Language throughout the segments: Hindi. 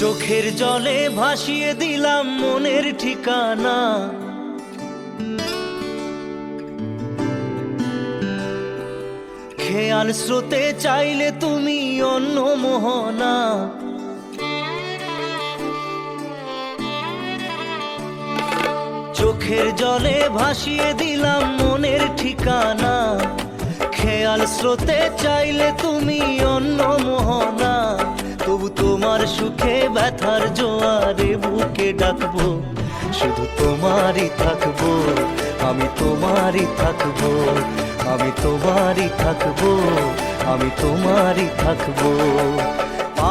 চোখের জলে ভাসিয়ে দিলাম মনের ঠিকানা। খেয়াল স্রোতে চাইলে তুমি অন্য মোহনা। চোখের জলে ভাসিয়ে দিলাম মনের ঠিকানা। খেয়াল স্রোতে চাইলে তুমি অন্য মোহনা। তবু তোমার সুখে ব্যথার জোয়ারে বুকে ডাকবো, শুধু তোমারই থাকবো, আমি তোমারই থাকবো, আমি তোমারই থাকবো, আমি তোমারই থাকবো।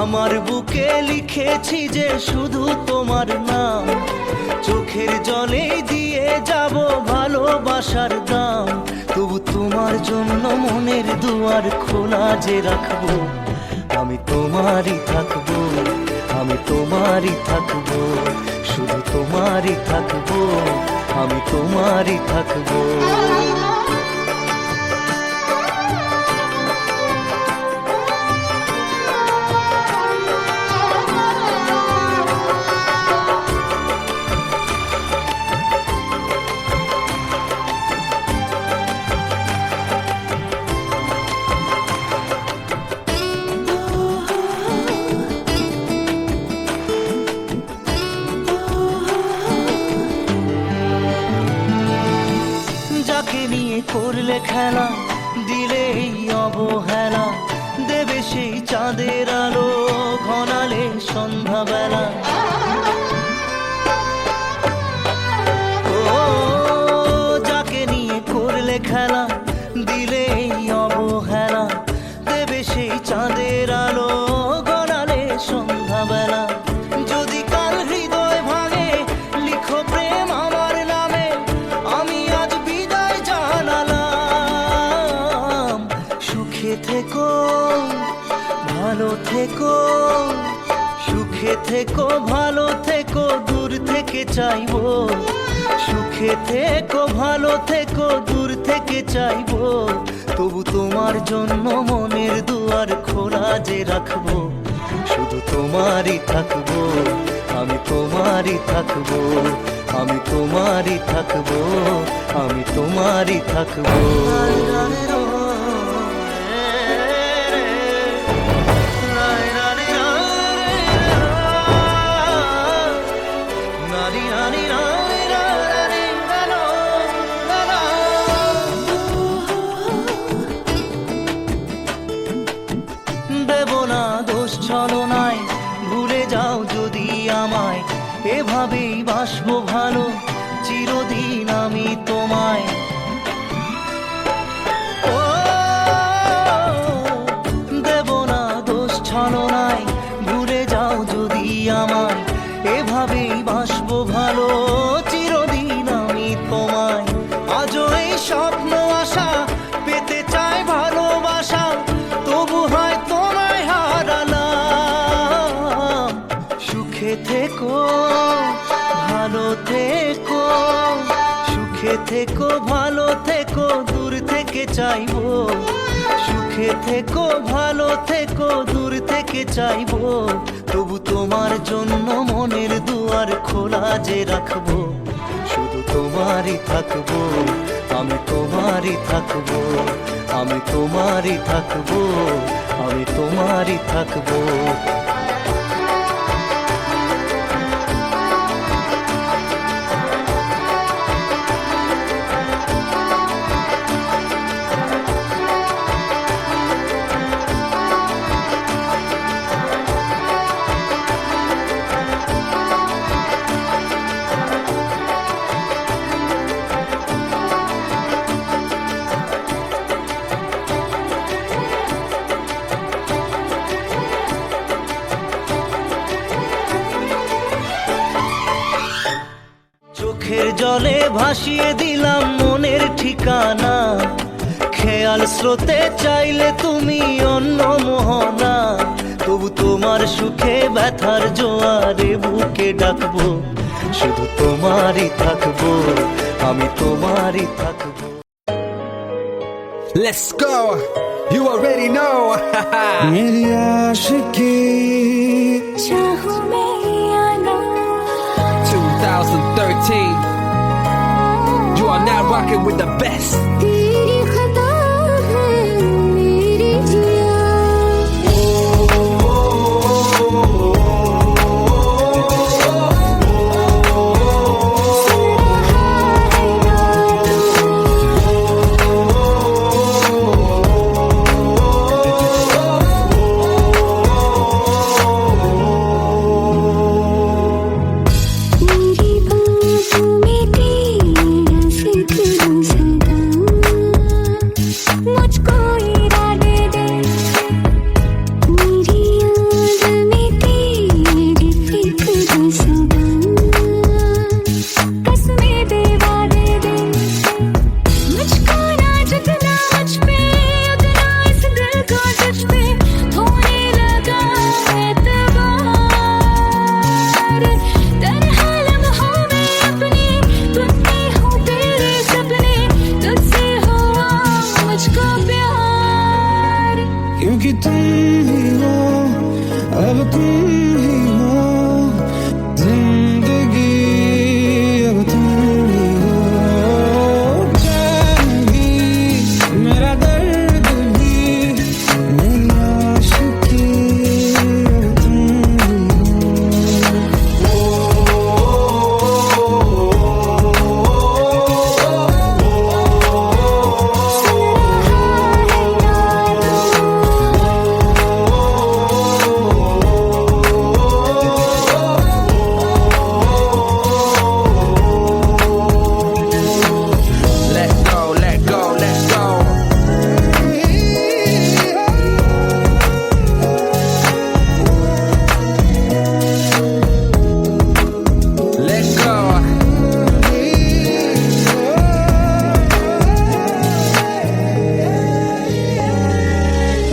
আমার বুকে লিখেছি যে শুধু তোমার নাম, চোখের জলে দিয়ে যাব ভালোবাসার দাম। তবু তোমার জন্য মনের দুয়ার খোলা যে রাখবো, আমি তোমারই থাকবো, আমি তোমারই থাকবো, শুধু তোমারই থাকবো, আমি তোমারই থাকবো। নিয়ে করলে খেলা, দিলে এই অবহেলা, দেবে সেই চাঁদের আলো ঘনালে সন্ধ্যাবেলা। ও যাকে নিয়ে করলে খেলা, দিলে এই অবহেলা, দেবে সেই চাঁদের আলো ঘনালে সন্ধ্যাবেলা। যদি কাল হৃদয় ভাঙে লিখো প্রেম আমার নামে, আমি আজ বিদায় জানালাম। সুখে থেকো ভালো থেকো, সুখে থেকো ভালো থেকো, দূর থেকে চাইবো। সুখে থেকো ভালো থেকো, দূর থেকে চাইবো। তবু তোমার জন্য মনের দুয়ার খোলা যে রাখবো, শুধু তোমারই থাকবো, আমি তোমারই থাকবো, আমি তোমারই থাকবো, আমি তোমারই থাকবো। দেব না দোষ ছলনায়, ভুলে যাও যদি আমায়, এভাবেই বাসবো ভালো চিরদিন আমি তোমায়। ও দেব না দোষ ছলনায়, ভুলে যাও যদি আমায়, এভাবেই বাসবো ভালো চিরদিন আমি তোমায়। আজও এই স্বপ্ন আশা পেতে চাই ভালোবাসা, তবু হয় তোমায় হারালাম। সুখে থেকো ভালো থেকো, সুখে থেকো ভালো থেকো, দূর থেকে চাইবো। সুখে থেকো ভালো থেকো, দূর থেকে চাইবো। তবু তোমার জন্য মনের দুয়ার খোলা যে রাখবো, শুধু তোমারই থাকবো, আমি তোমারই থাকবো, আমি তোমারই থাকবো, আমি তোমারই থাকবো। চোখের জলে ভাসিয়ে দিলাম মনের ঠিকানা। খেয়াল স্রোতে চাইলে তুমি অন্য মোহনা। তবু তোমার সুখে ব্যথার জোয়ারে বুকে ডাকবো, শুধু তোমারই থাকবো, আমি তোমারই থাকবো। Let's go, you already know. मेरी आशिकी चाहूं मैं या ना 2013. You are now rocking with the best. तेरी खता है मेरी जिया मेरी बातों में तेरा जिक्र सदा मुझको इरादे दे मेरी याद में तेरी फिक्र सदा कसमें दे वादे दे मुझको ना जितना मुझ पे उतना इस दिल को तुझ पे होने लगा एतबार तन्हा लम्हों में अपने टूटते हूँ तेरे सपने तुझसे हुआ मुझको प्यार क्योंकि तुम ही हो, अब तुम ही हो जिंदगी, अब तुम ही हो चैन भी, मेरा दर्द भी, मेरी आशिकी, अब तुम ही Let go, let go, let go. Let go.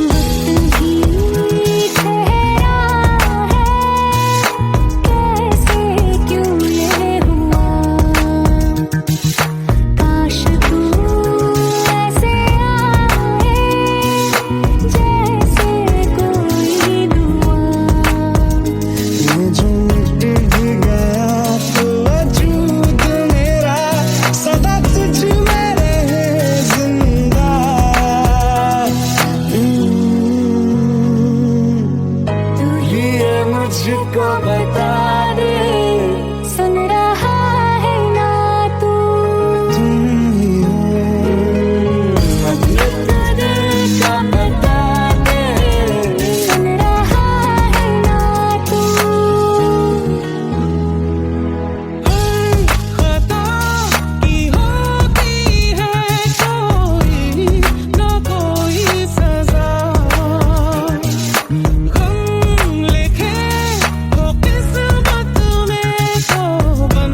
वक्त भी ठहरा है कैसे क्यों ये हुआ काश तू ऐसे आए जैसे कोई दुआ ये जो मिट भी गया तो वजूद मेरा सदा तुझ में रहे जिंदा तू ही ये मुझको बता दे सुन रहा है ना तू तुम ही हो ये तो दिल का बता दे सुन रहा है ना तू खता की होती है कोई ना कोई सजा गम लिखे हो किस्मत में तो बन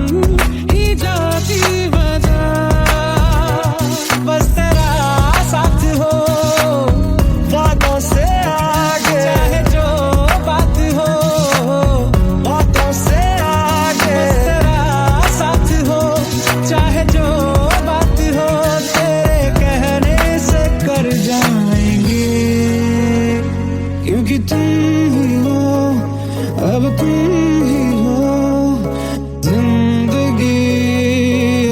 ही जाती वजह बस तेरा साथ हो वादों से आगे चाहे जो बात हो बातों से आगे बस तेरा साथ हो चाहे जो बात हो तेरे कहने से कर जाएंगे क्योंकि तुम ही हो अब तुम ही हो जिंदगी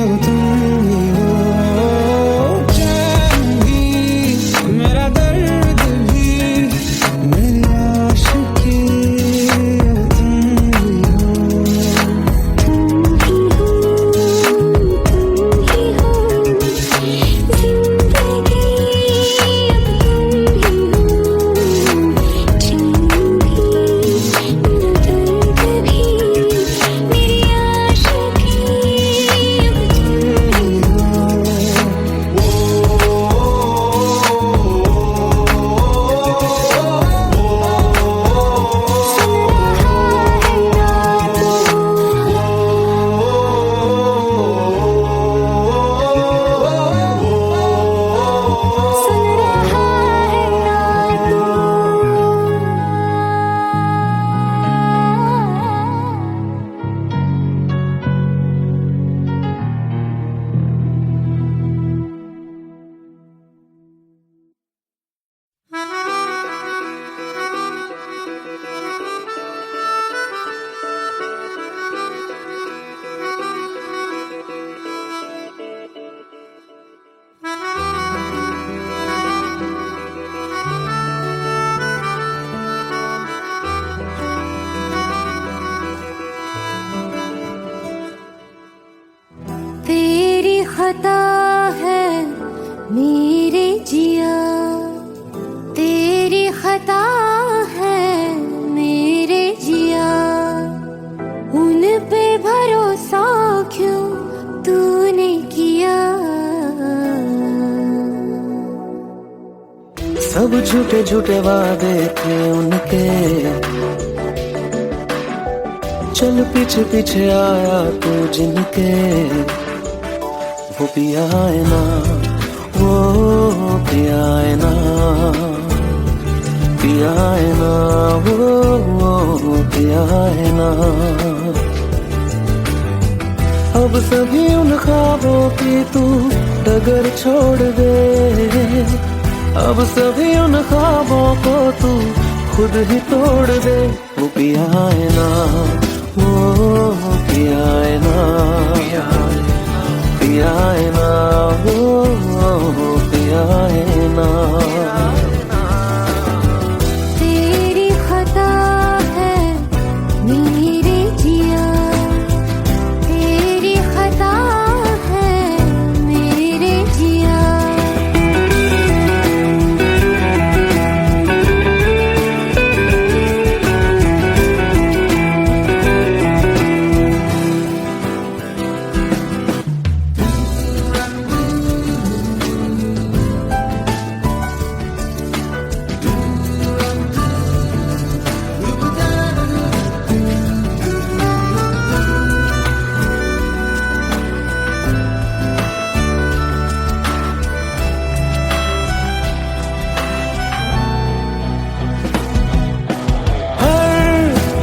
अब तुम ही हो चैन भी मेरा दर्द भी मेरी आशिकी अब तुम ही हो तुम ही हो जिंदगी अब तुम ही हो चैन भी झूठे झूठे वादे थे उनके, चल पीछे पीछे आया तू जिनके, वो पिया है ना, वो पिया है ना, पिया है ना, वो पिया है ना। अब सभी उन ख्वाबों की तू डगर छोड़ दे, अब सभी उन ख्वाबों को तू खुद ही तोड़ दे। वो पिया है ना, वो पिया है ना, पिया है ना, वो पिया है ना। तेरी खता है मेरे जिया, तेरी खता है मेरे जिया।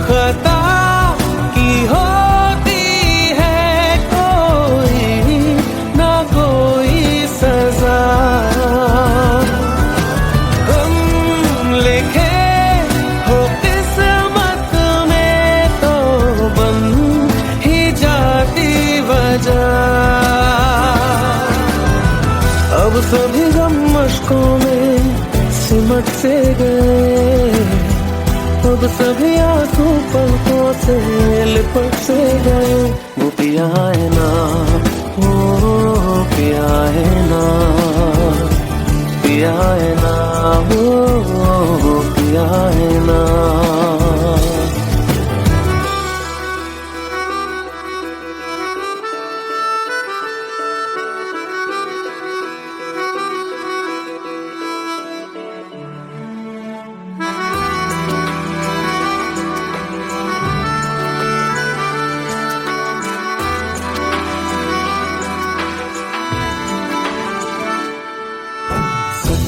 खता की होती है कोई ना कोई सजा, हम लिखे हो किस्मत में तो बन ही जाती वजह। अब सभी गम मशकों में सिमट से गए, अब सभी आंसू पलकों से लिपट से गए। वो पिया है ना, वो पिया है ना, पिया है ना, वो पिया है ना।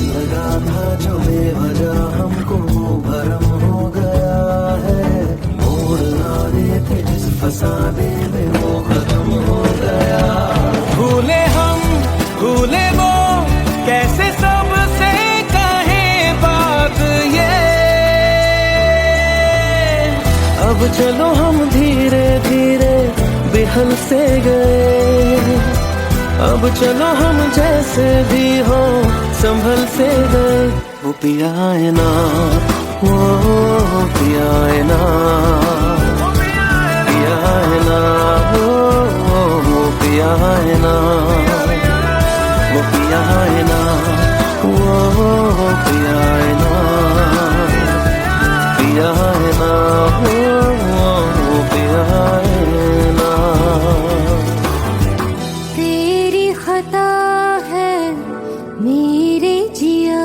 लगा था जो बेवजह हमको भरम हो गया है, मोड़ आने थे जिस फसाने में वो खत्म हो गया। भूले हम भूले वो कैसे सबसे कहे बात ये, अब चलो हम धीरे धीरे बिहल से गए, अब चलो हम जैसे भी हो संभल से गए। वो पिया है ना, वो पिया है ना, पिया है ना, वो पिया है ना, वो पिया है ना, वो पिया है ना, पिया है ना, वो पिया है ना। तेरी खता है मेरे जिया,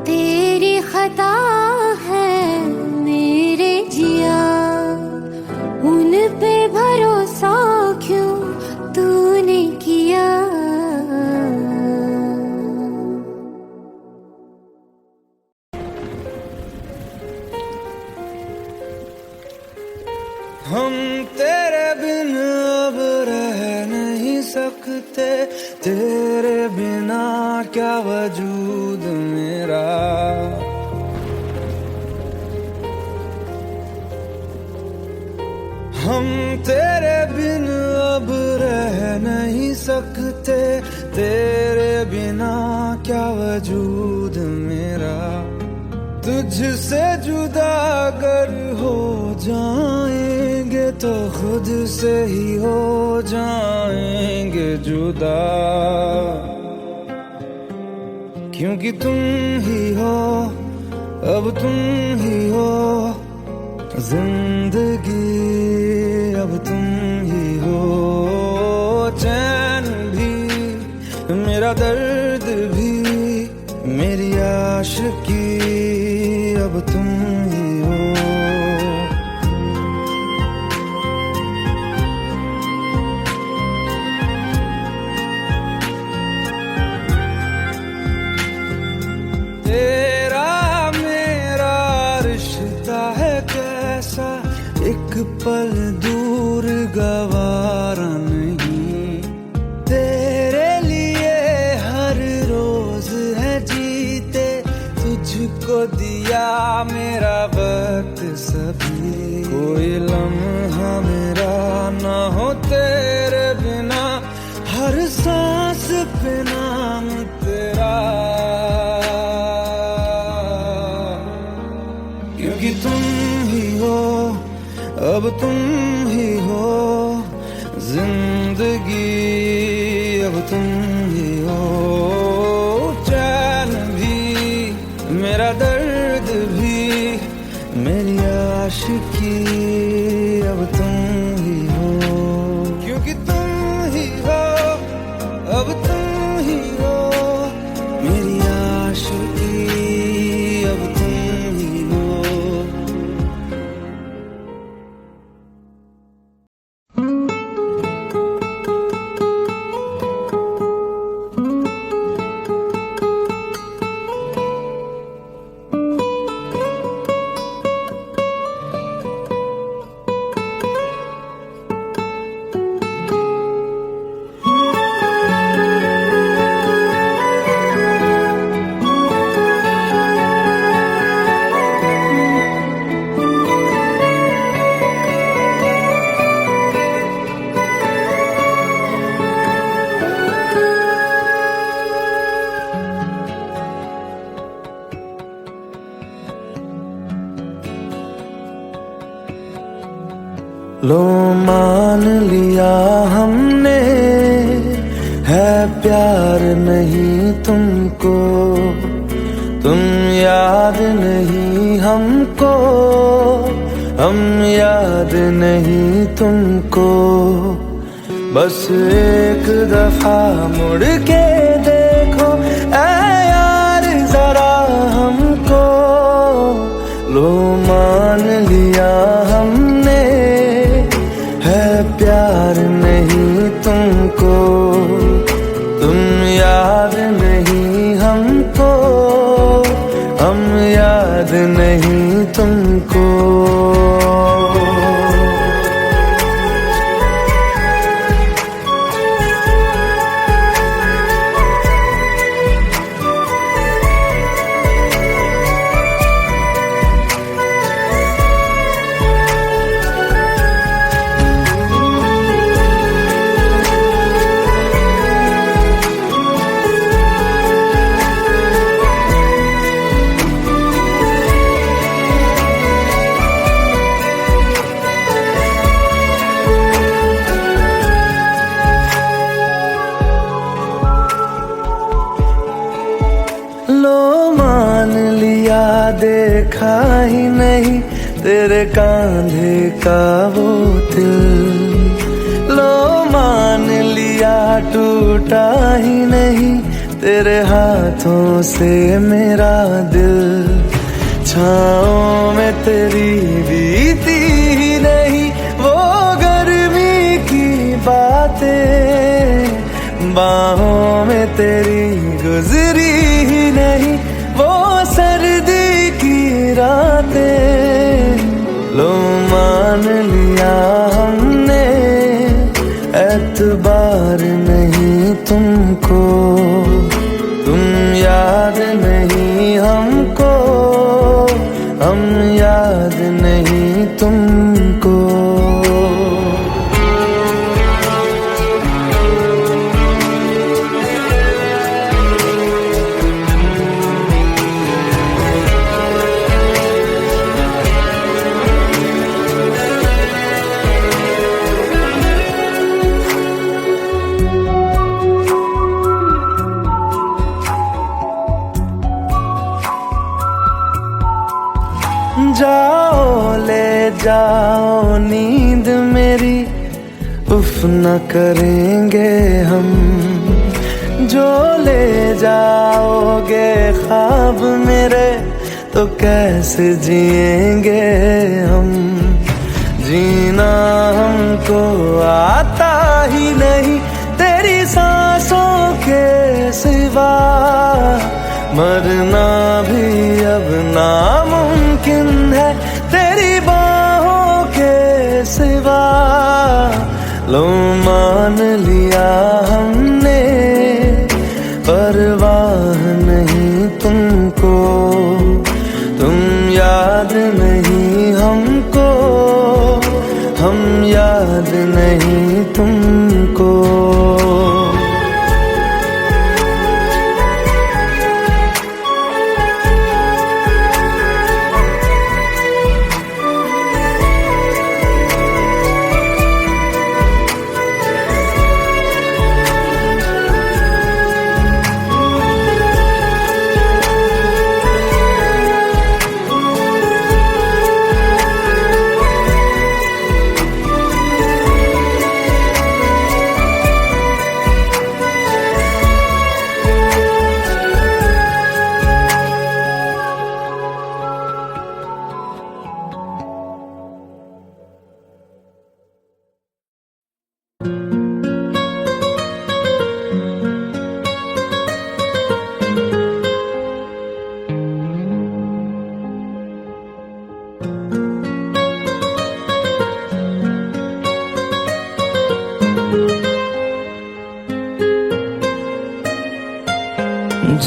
तेरी खता है मेरे जिया। उन पे भरोसा क्यों तूने किया। हम तेरे बिन अब रह नहीं सकते, तेरे बिना क्या वजूद मेरा। हम तेरे बिन अब रह नहीं सकते, तेरे बिना क्या वजूद मेरा। तुझसे जुदा अगर हो जाएंगे तो खुद से ही हो जाएंगे जुदा, क्योंकि तुम ही हो, अब तुम ही हो जिंदगी, अब तुम ही हो चैन भी, मेरा दर्द भी, मेरी आशिकी अब तुम ही हो। तेरा मेरा रिश्ता है कैसा, एक पल दूर गवारा नहीं। तेरे लिए हर रोज है जीते, तुझको दिया मेरा वक्त सभी। कोई लम्हा मेरा ना हो तेरे बिना, हर सांस पे नाम तेरा। क्योंकि तुम ही हो, अब तुम ही हो जिंदगी, अब तुम ही हो। चैन भी मेरा दर्द भी, मेरी आशिकी अब तुम ही हो। क्योंकि तुम ही हो, अब तुम ही हो मेरी आशिकी, अब तुम ही हो। लो मान लिया हमने, है प्यार नहीं तुमको। तुम याद नहीं हमको, हम याद नहीं तुमको। बस एक दफा मुड़ के देखो ऐ यार जरा हमको। लो मान लिया हमने, है प्यार नहीं तुमको। तुम याद नहीं हमको, हम याद नहीं तुमको। देखा ही नहीं तेरे कांधे का वो दिल। लो मान लिया टूटा ही नहीं तेरे हाथों से मेरा दिल। छाँव में तेरी बीती ही नहीं वो गर्मी की बातें, बाहों में तेरी गुजरी ही नहीं वो सर्दी की रातें। लो मान लिया हमने, एतबार नहीं तुमको। तुम याद नहीं हमको, हम याद नहीं तुमको। जाओ ले जाओ नींद मेरी, उफ न करेंगे हम। जो ले जाओगे ख्वाब मेरे, तो कैसे जिएंगे हम। जीना हमको आता ही नहीं तेरी सांसों के सिवा, मरना भी अब नामुमकिन है तेरी बाहों के सिवा। लो मान लिया हमने, परवाह नहीं तुमको, तुम याद नहीं हमको, हम याद नहीं तुमको।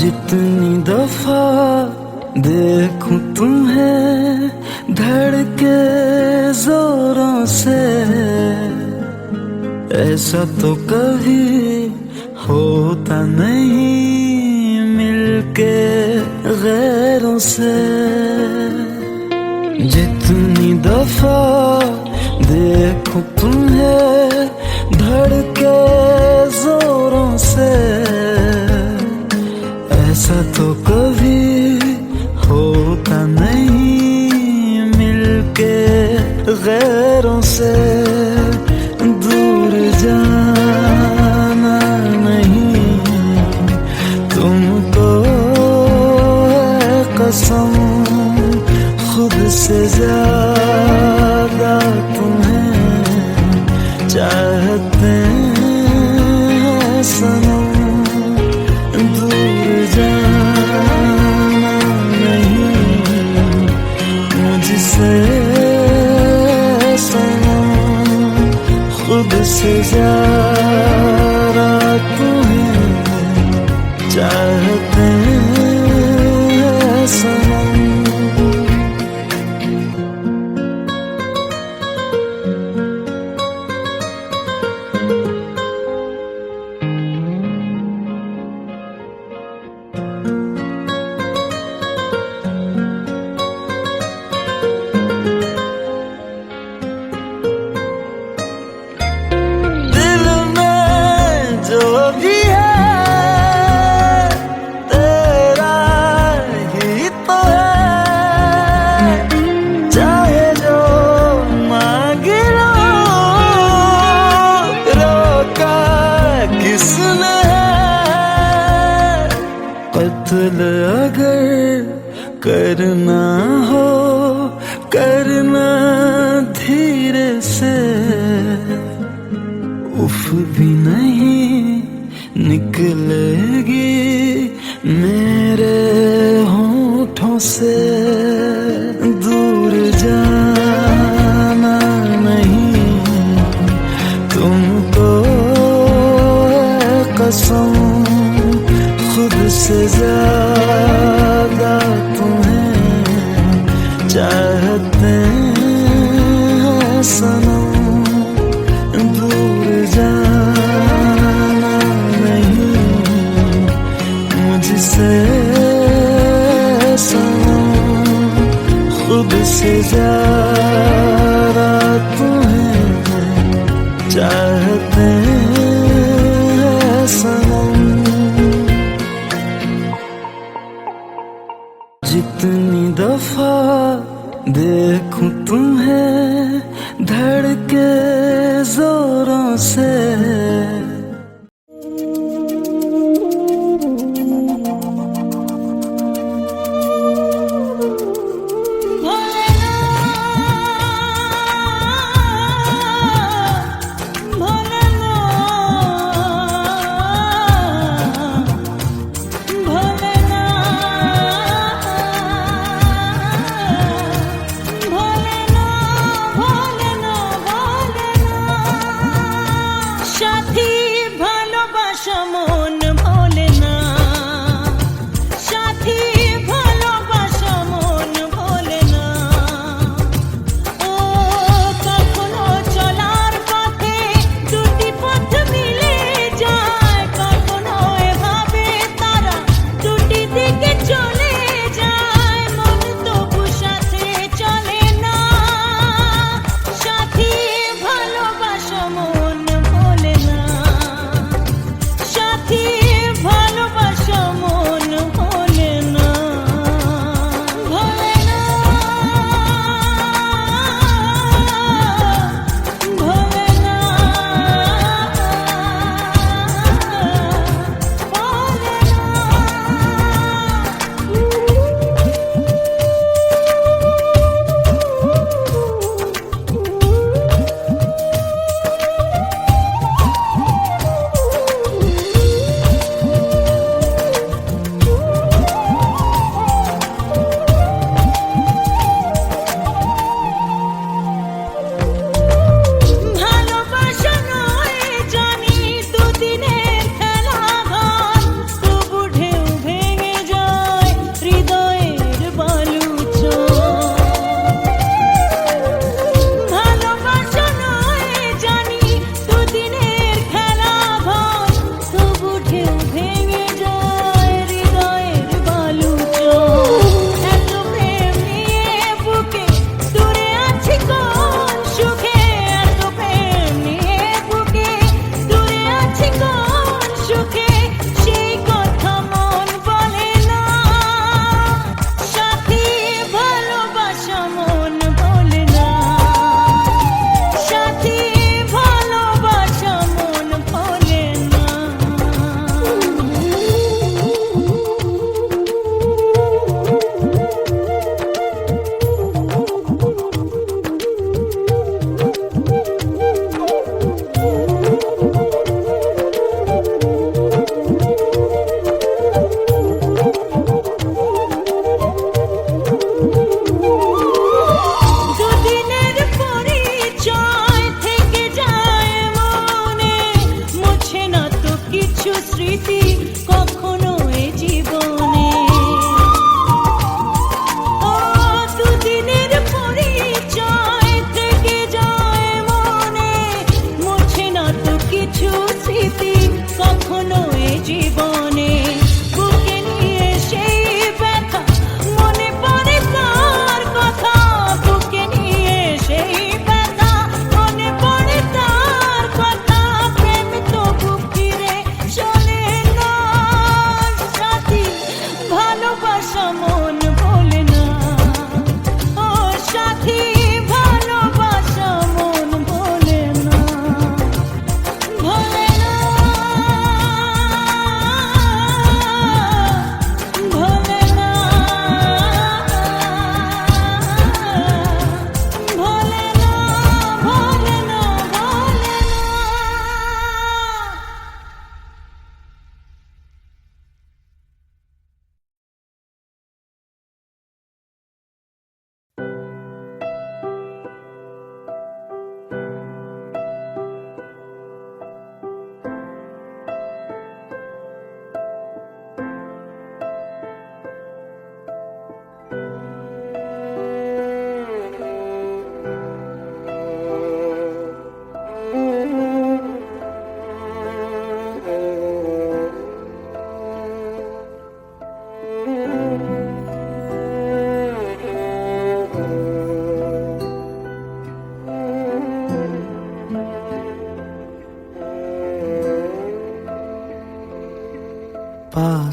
जितनी दफा देखूं तुम्हें धड़के जोरों से, ऐसा तो कभी होता नहीं मिलके गैरों से। जितनी दफा देखूं तुम्हें धड़के जोरों से, ऐसा तो कभी होता नहीं मिलके गैरों से। दूर जाना नहीं तुमको है कसम, खुद से ज्यादा तुम्हें चाहते हैं सनम। दूर जाना नहीं मुझसे सनम, खुद से ज्यादा तुम्हें चाहते हैं सनम। कत्ल अगर करना हो करना धीरे से, उफ भी नहीं निकलेगी मेरे होठों से। दूर जाना नहीं तुमको है कसम, खुद से ज्यादा तुम्हें चाहते हैं सनम। दूर जाना नहीं मुझसे सनम, खुद से ज्यादा तुम्हें चाहते हैं सनम। जितनी दफा देखूं तुम्हें धड़के जोरों से,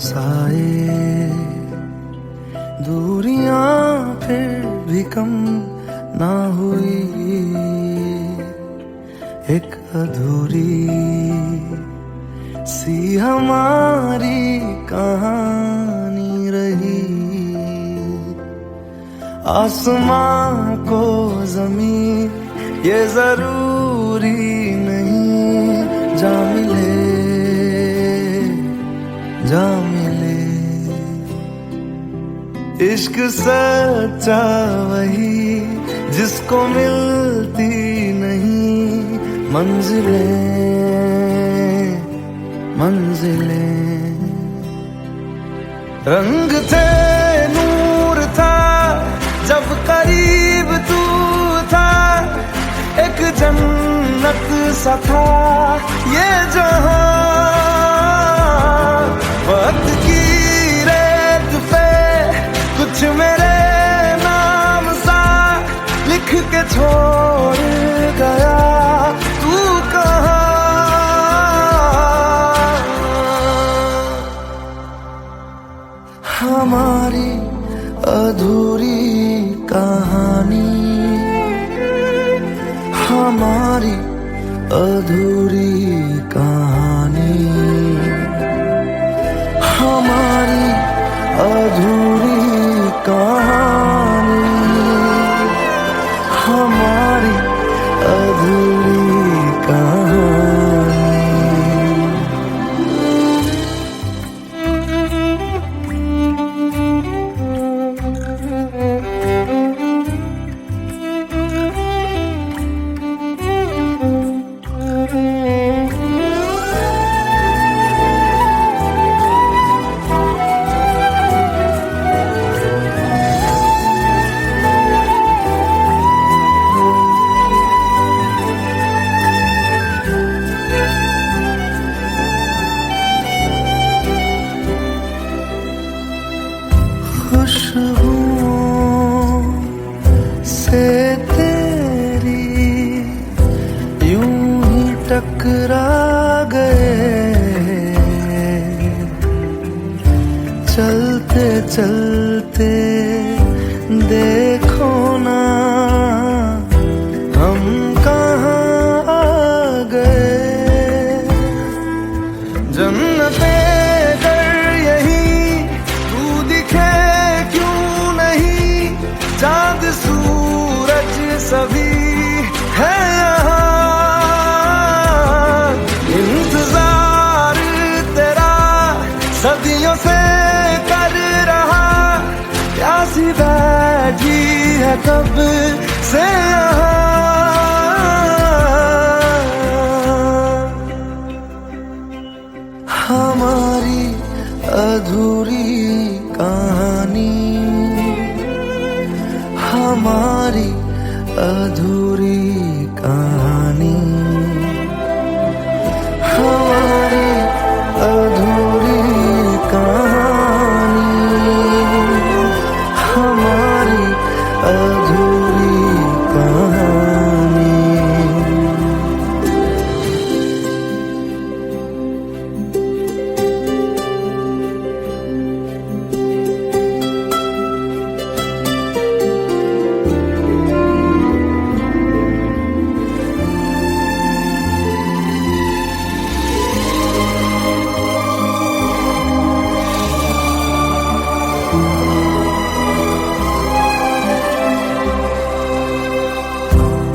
साए, दूरियां फिर भी कम ना हुई, एक अधूरी सी हमारी कहानी रही। आसमां को ज़मीं ये जरूरी नहीं, जा मिले जा मिले। इश्क सच्चा वही जिसको मिलती नहीं मंजिलें मंजिलें। रंग थे नूर था जब करीब तू था, एक जन्नत सा था ये जहां। वक्त की रेत पे कुछ मेरे नाम सा लिख के छोड़ गया, तू कहाँ? हमारी अधूरी कहानी, हमारी अधूरी कहानी, हमारी अधूरी कहानी, हमारी अधूरी कहानी। खुशबुओं से तेरी यूं ही टकरा गए, चलते चलते देखो ना हम कहाँ आ गए। जन्नते चाँद सूरज सभी है यहाँ, इंतजार तेरा सदियों से कर रहा, प्यासी बैठी है कब से यहाँ। हमारी अधूरी कहानी, हमारी अधूरी कहानी, हमारी अधूरी कहानी, हमारी अधूरी कहानी।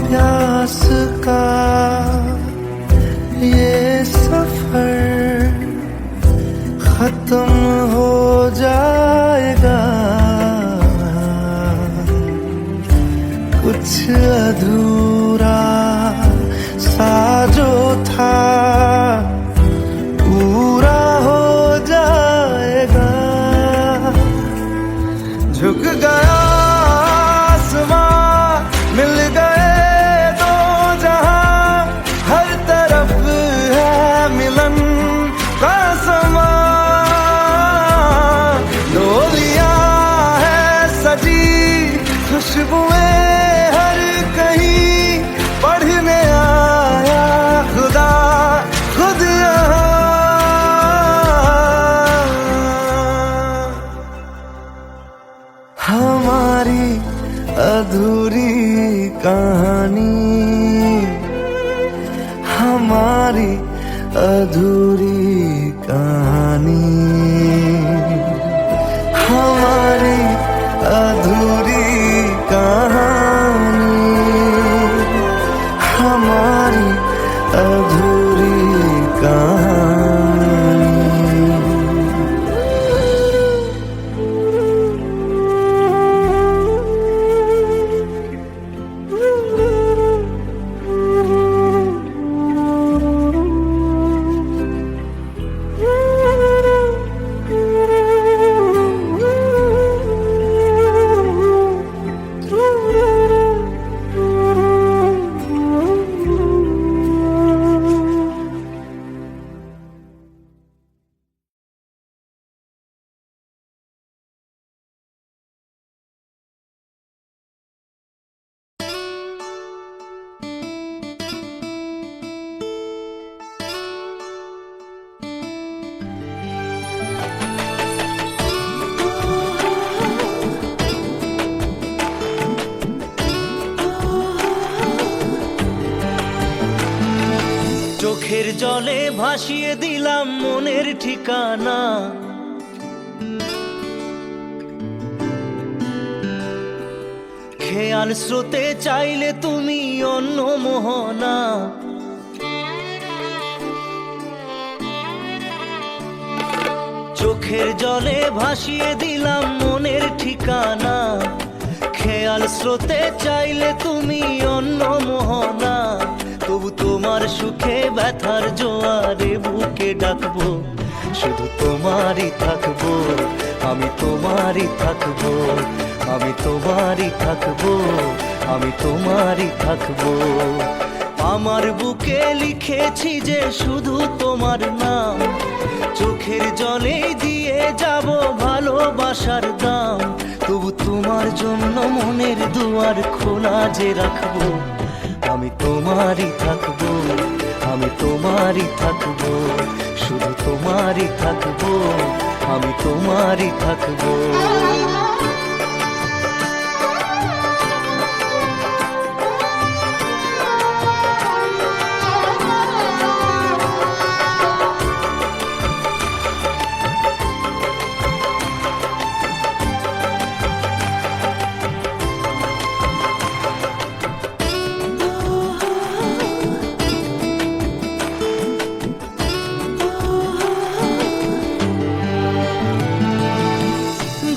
प्यास का ये सफर खत्म हो जाएगा, कुछ अधूरा सा जो था पूरा हो जाएगा। झुक गया आसमां, मिल गए दो जहां, हर तरफ है मिलन का समा। डोलियां है सजी खुशबुएं हर कहीं, पढ़ने आया खुदा खुद यहाँ। अधूरी कहानी, हमारी अधूरी कहानी, हमारी अधूरी कहानी, हमारी अधूरी कहानी। চোখের জলে ভাসিয়ে দিলাম মনের ঠিকানা, খেয়াল স্রোতে চাইলে তুমি অন্য মোহনা। চোখের জলে ভাসিয়ে দিলাম মনের ঠিকানা, খেয়াল স্রোতে চাইলে তুমি অন্য মোহনা। তবু তোমার সুখে ব্যথার জোয়ারে বুকে ডাকবো, শুধু তোমারই থাকবো, আমি তোমারই থাকবো, আমি তোমারই থাকবো, আমি তোমারই থাকবো। আমার বুকে লিখেছি যে শুধু তোমার নাম, চোখের জলে দিয়ে যাব ভালোবাসার দাম। তবু তোমার জন্য মনের দুয়ার খোলা যে রাখবো, আমি তোমারই থাকবো, আমি তোমারই থাকবো, শুধু তোমারই থাকবো, আমি তোমারই থাকবো।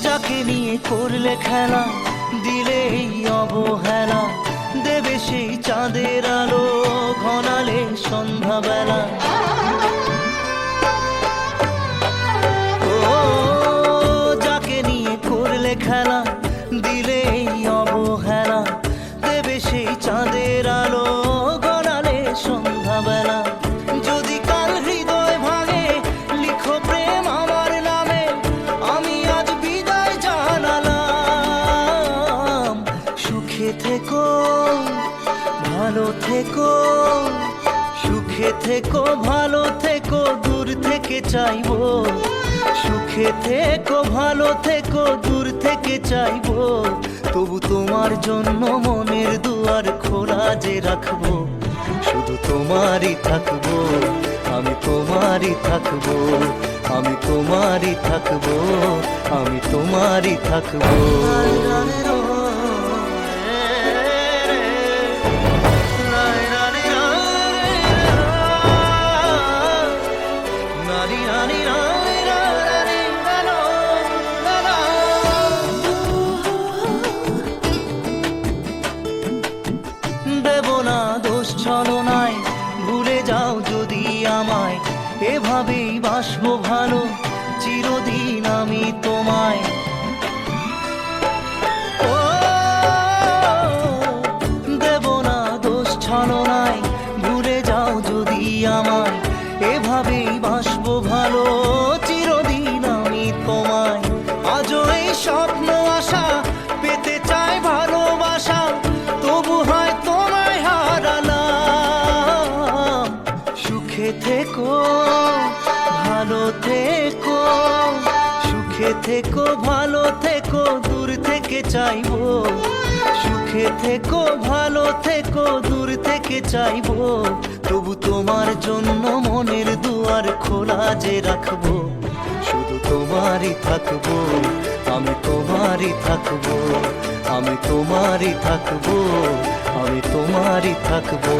যাকে নিয়ে করলে খেলা, দিলে এই অবহেলা, দেবে সেই চাঁদের আলো ঘনালে সন্ধ্যাবেলা। ও যাকে নিয়ে করলে খেলা, দিলে এই অবহেলা, দেবে সেই চাঁদের আলো ঘনালে সন্ধ্যাবেলা। যদি কাল হৃদয় ভাঙে লিখো প্রেম আমার নামে, আমি আজ বিদায় জানালাম। সুখে থেকো ভালো থেকো, সুখে থেকো ভালো থেকো, দূর থেকে চাইবো। সুখে থেকো ভালো থেকো, দূর থেকে চাইবো। তবু তোমার জন্য মনের দুয়ার খোলা যে রাখবো, শুধু তোমারই থাকবো, আমি তোমারই থাকবো, আমি তোমারই থাকবো, আমি তোমারই থাকবো। দেব না দোষ ছলনায়, ভুলে যাও যদি আমায়, এভাবেই বাসবো ভালো চিরদিন আমি তোমায়। ও দেব না দোষ ছলনায়, ভুলে যাও যদি আমায়, এভাবেই বাসবো ভালো চিরদিন আমি তোমায়। আজও এই স্বপ্ন আশা পেতে চাই ভালোবাসা, তবু হয় তোমায় হারালাম। সুখে থেকো ভালো থেকো, সুখে থেকো ভালো থেকো, দূর থেকে চাইবো। সুখে থেকো ভালো থেকো দূর থেকে চাইবো, তবু তোমার জন্য মনের দুয়ার খোলা যে রাখবো। শুধু তোমারই থাকবো, আমি তোমারই থাকবো, আমি তোমারই থাকবো, আমি তোমারই থাকবো।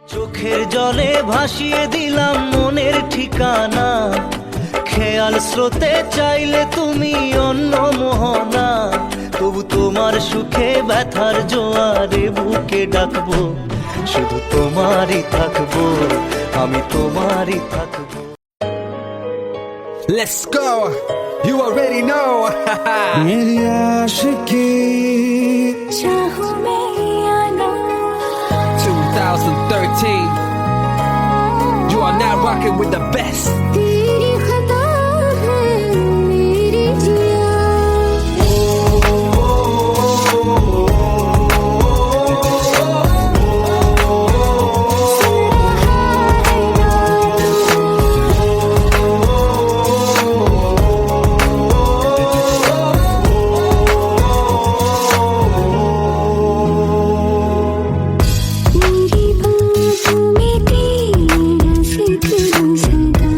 চোখের জলে ভাসিয়ে দিলাম মনের ঠিকানা, খেয়াল স্রোতে চাইলে তুমি অন্য মোহনা। তবু তোমার সুখে ব্যথার জোয়ারে বুকে ডাকবো, শুধু তোমারই থাকবো, আমি তোমারই থাকবো। Let's go. You already know. मेरी आशिकी चाहूं मैं या ना 2013. You are now rocking with the best. तेरी खता है मेरी जिया। मेरी बातों में तेरा जिक्र सदा,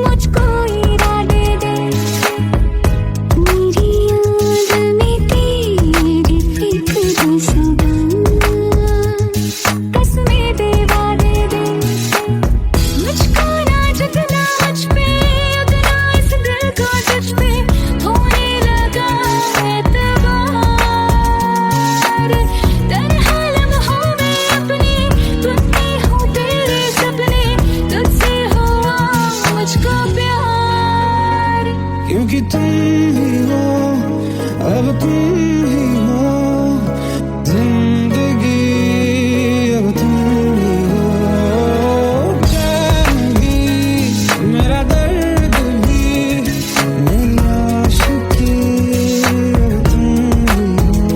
मुझको इरादे दे। मेरी याद में तेरी फिक्र सदा, कसमें दे वादे दे। मुझको ना जितना मुझ पे उतना इस दिल को तुझ पे होने लगा एतबार। तन्हा लम्हों में अपने तुम में हूँ तेरे सपने, तुझसे हुआ मुझको प्यार। क्योंकि तुम ही हो, अब तुम ही हो जिंदगी, अब तुम ही हो चैन भी, मेरा दर्द भी, मेरी आशिकी, अब तुम ही हो।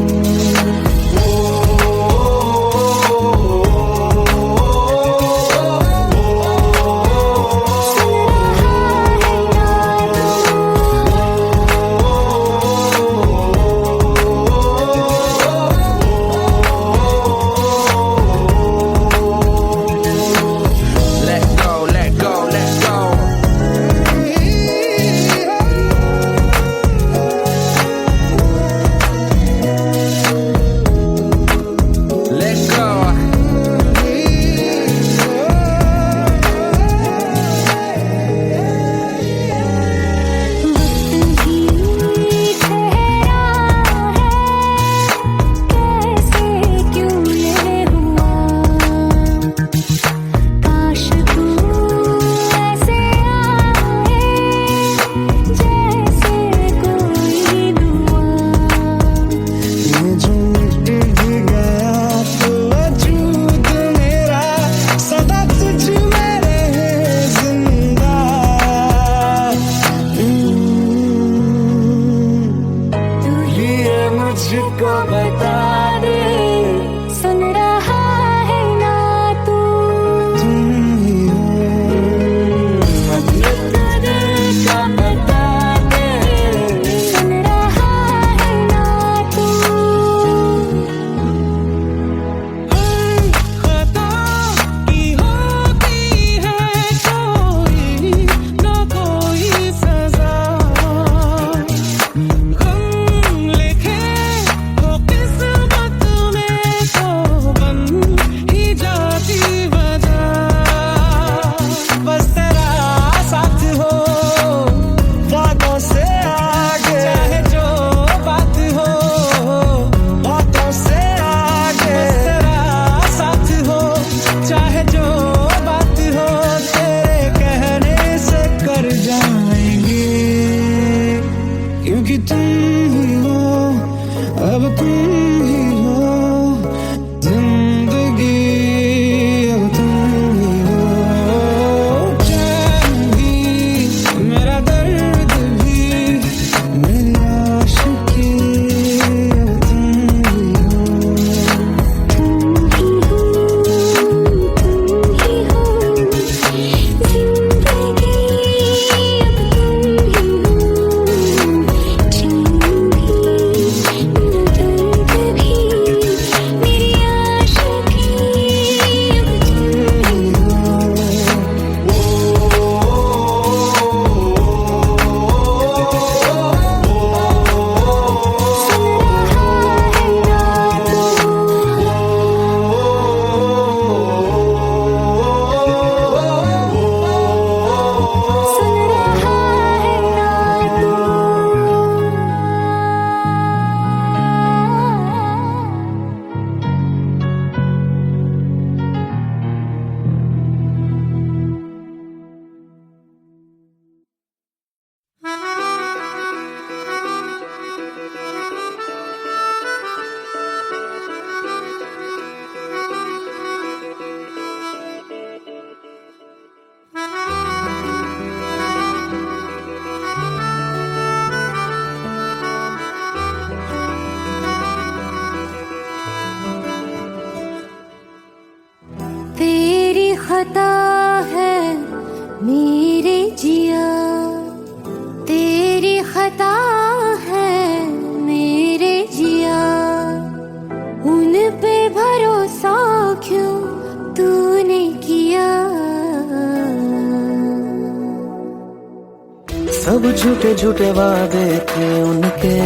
सब झूठे झूठे वादे थे उनके,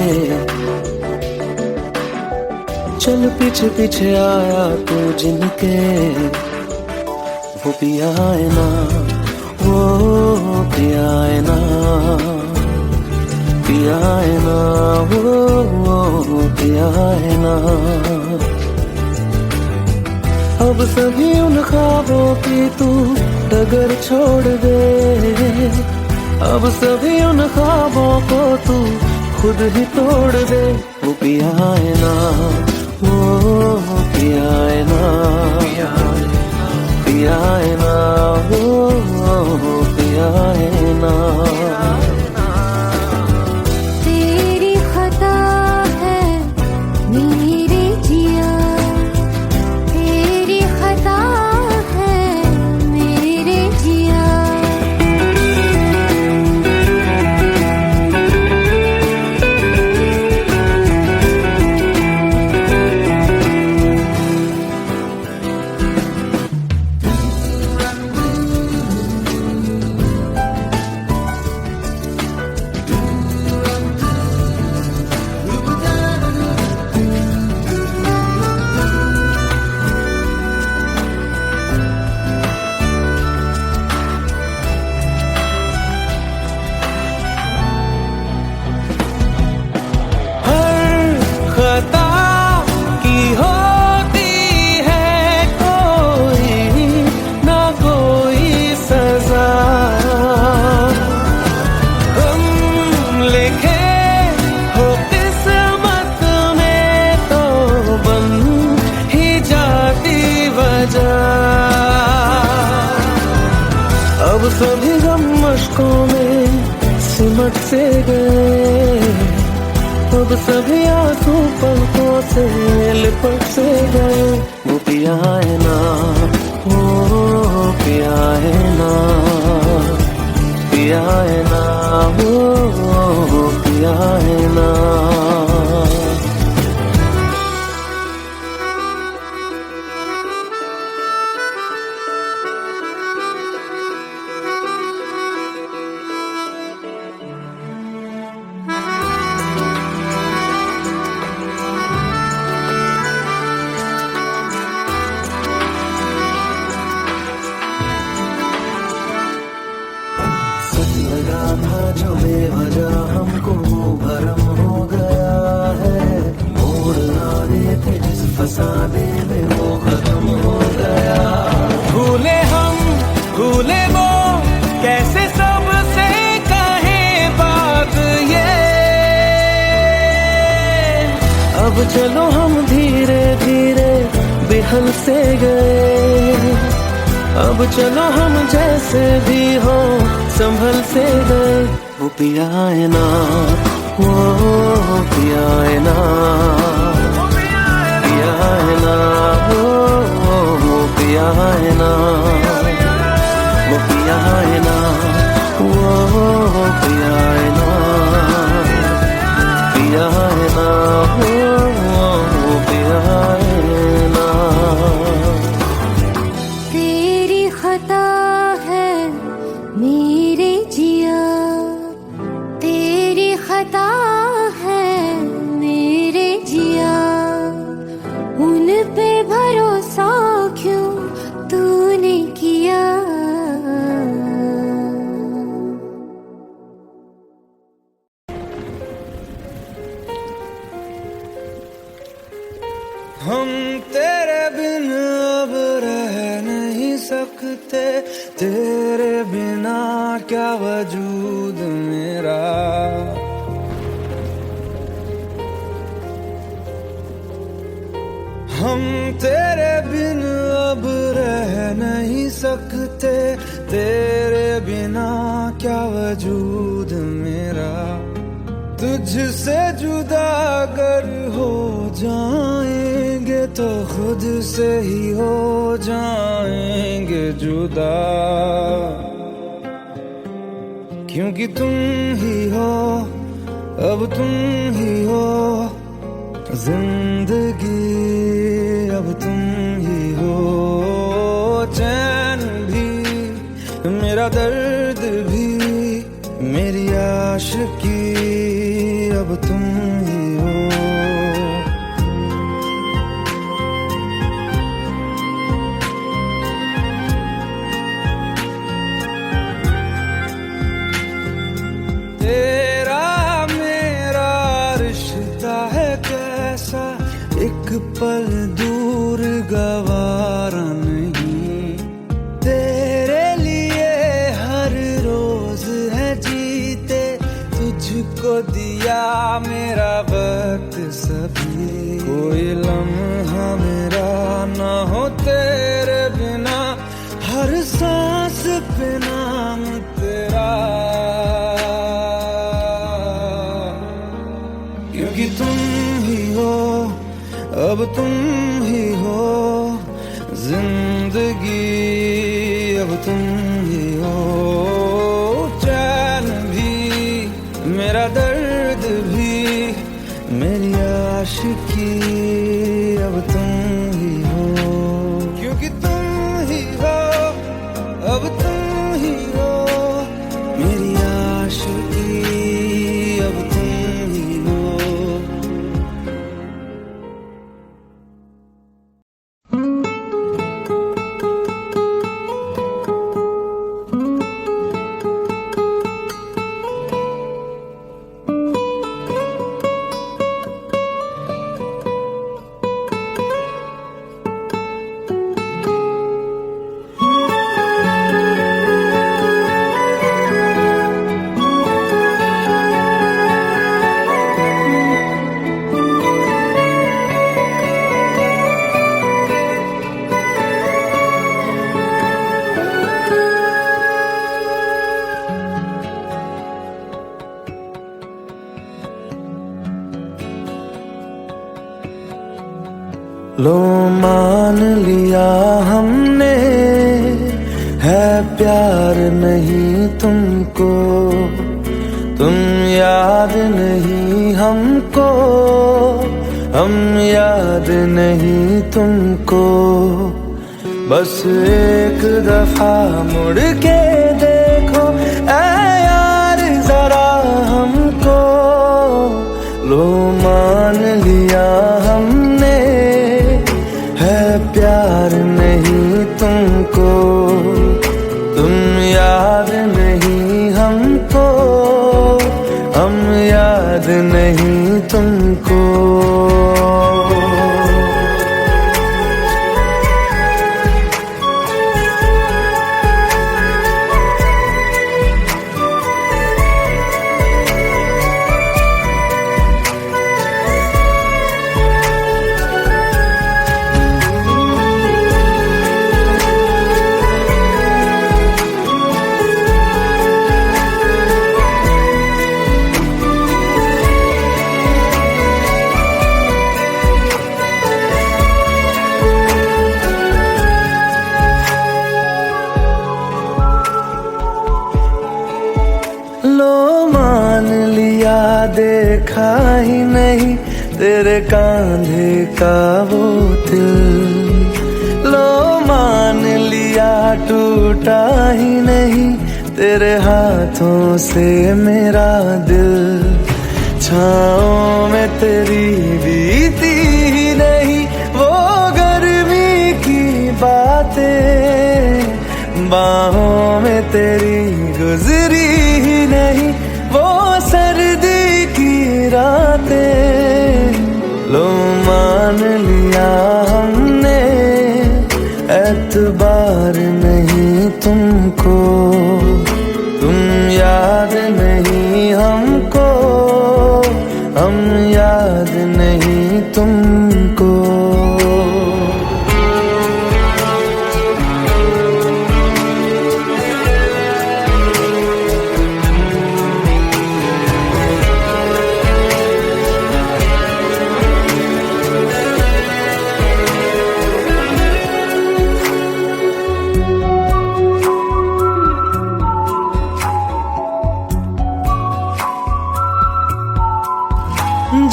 चल पीछे पीछे आया तू जिनके। वो पिया है ना, वो पिया है ना, पिया है ना, वो पिया है ना। अब सभी उन ख्वाबों की तू डगर छोड़ दे, अब सभी उन ख्वाबों को तू खुद ही तोड़ दे। वो पिया है ना, वो पिया है ना, पिया है ना, वो पिया है ना। तेरी खता है मेरे जिया, तेरी खता है मेरे जिया। खता की होती है कोई ना कोई सजा, हम लिखे हो किस्मत में तो बन ही जाती वजह। अब सभी गम मुश्कों में सिमट से गए, अब सभी आंसू पलकों से लिपट से गए। वो पिया है ना, वो पिया है ना, पिया है ना, वो पिया है ना। लगा था जो बेवजह हमको वो भरम हो गया है, मोड़ आ रहे थे जिस फसाने में वो खत्म हो गया। भूले हम भूले वो कैसे सबसे कहे बात ये, अब चलो हम धीरे धीरे बिहल से गए, अब चलो हम जैसे भी हो संभल से गए। वो पिया है ना, वो पिया है ना, पिया है ना, वो पिया है ना, वो पिया है ना, वो पिया है ना, पिया है ना, वो पिया है ना। तेरी खता है मेरे जिया, तेरी खता है मेरे जिया। उन पे भरोसा क्यों तूने किया। हम तेरे बिन अब रह नहीं सकते, तेरे बिना क्या वजूद मेरा। हम तेरे बिन अब रह नहीं सकते, तेरे बिना क्या वजूद मेरा। तुझसे जुदा अगर हो जाएंगे तो खुद से ही हो जाएंगे जुदा, क्योंकि तुम ही हो, अब तुम ही हो जिंदगी, अब तुम ही हो चैन भी, मेरा दर्द भी, मेरी आशिकी अब तुम ही हो। तेरा मेरा रिश्ता है कैसा, एक पल दूर गवारा नहीं। तेरे लिए हर रोज है जीते, तुझको दिया मेरा वक्त सभी। कोई लम्हा मेरा ना हो तेरे बिना, हर सांस पे नाम तेरा। क्योंकि तुम ही हो, अब तुम ही हो जिंदगी, अब तुम ही हो। चैन भी मेरा दर्द भी, मेरी आशिकी अब तुम ही हो। क्योंकि तुम ही हो, अब तुम ही हो मेरी आशिकी, अब तुम ही हो। लो मान लिया हमने है प्यार नहीं तुमको, तुम याद नहीं हमको, हम याद नहीं तुमको। बस एक दफा मुड़ के देखो ऐ यार जरा हमको। लो मान लिया हमने है प्यार नहीं तुमको, तुम याद नहीं हमको, हम याद नहीं तुमको। देखा ही नहीं तेरे कांधे का वो दिल, लो मान लिया टूटा ही नहीं तेरे हाथों से मेरा दिल। छाँव में तेरी बीती ही नहीं वो गर्मी की बातें, बाहों में तेरी गुजरी ही नहीं वो सर्दी की रातें। लो मान लिया हमने एतबार नहीं तुमको, तुम याद नहीं हमको, हम याद नहीं तुमको।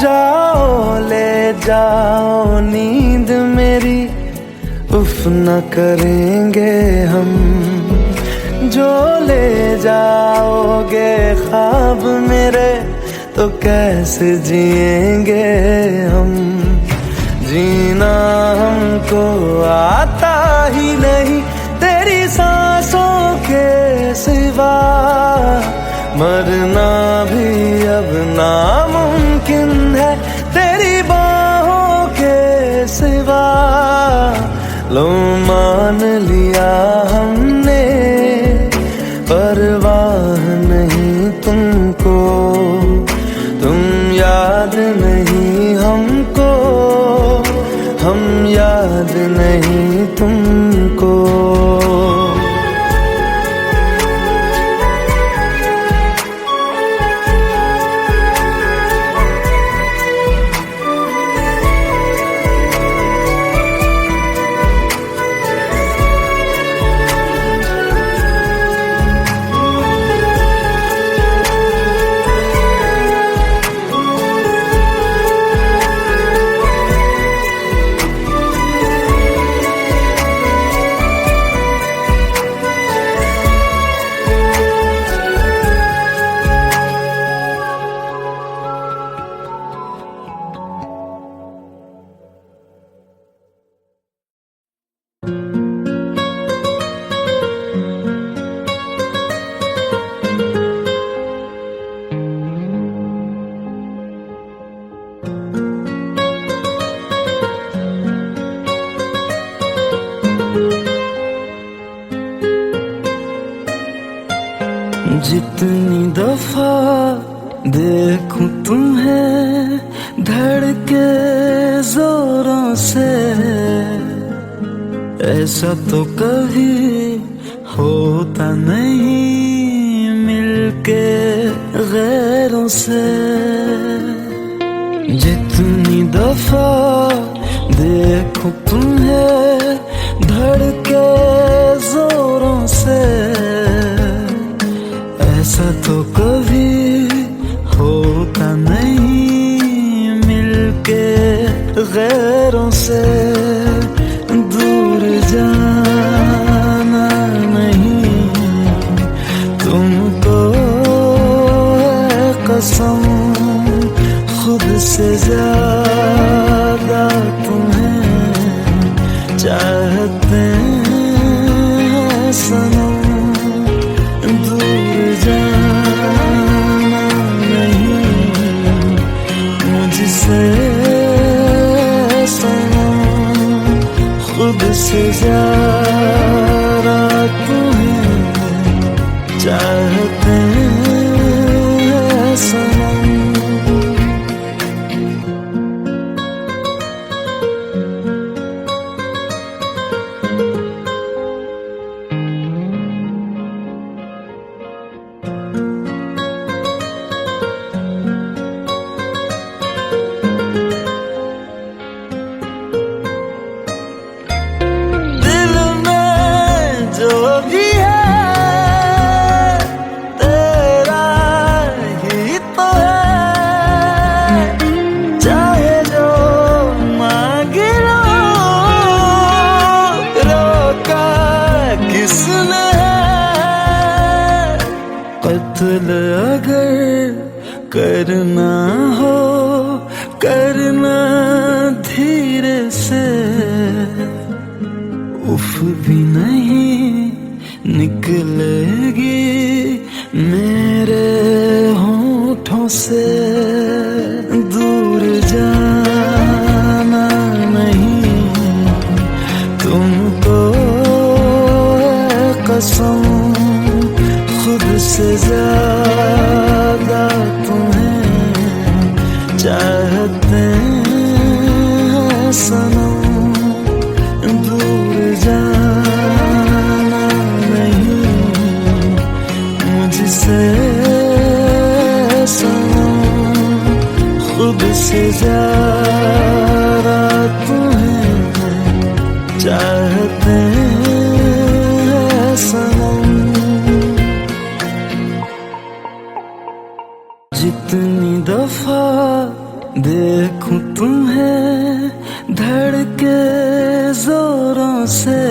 जाओ ले जाओ नींद मेरी, उफ न करेंगे हम। जो ले जाओगे ख्वाब मेरे, तो कैसे जिएंगे हम। जीना हमको आता ही नहीं तेरी सांसों के सिवा, मरना भी अब नामुमकिन है तेरी बाहों के सिवा। लो मान लिया हमने, परवाह नहीं तुमको, तुम याद नहीं हमको, हम याद नहीं तुमको। जितनी दफा देखूं तुम्हें धड़के जोरों से, ऐसा तो कभी होता नहीं मिलके गैरों से। जितनी दफा देखूं तुम्हें धड़के जोरों से, ऐसा तो कभी होता नहीं मिलके गैरों से। दूर जाना नहीं तुमको है कसम, खुद से ज्यादा तुम्हें चाहते हैं सनम। जाना नहीं मुझसे सनम, खुद से ज्यादा तुम्हें चाहते हैं सनम। कत्ल अगर करना हो करना धीरे से, उफ भी नहीं निकलेगी मेरे होठों से। दूर जाना नहीं तुमको है कसम, खुद से ज्यादा तुम्हें चाहते हैं सनम। दूर जाना नहीं मुझसे सनम, खुद से ज्यादा तुम्हें चाहते हैं सनम। जितनी दफा देखूं तुम्हें धड़के जोरों से,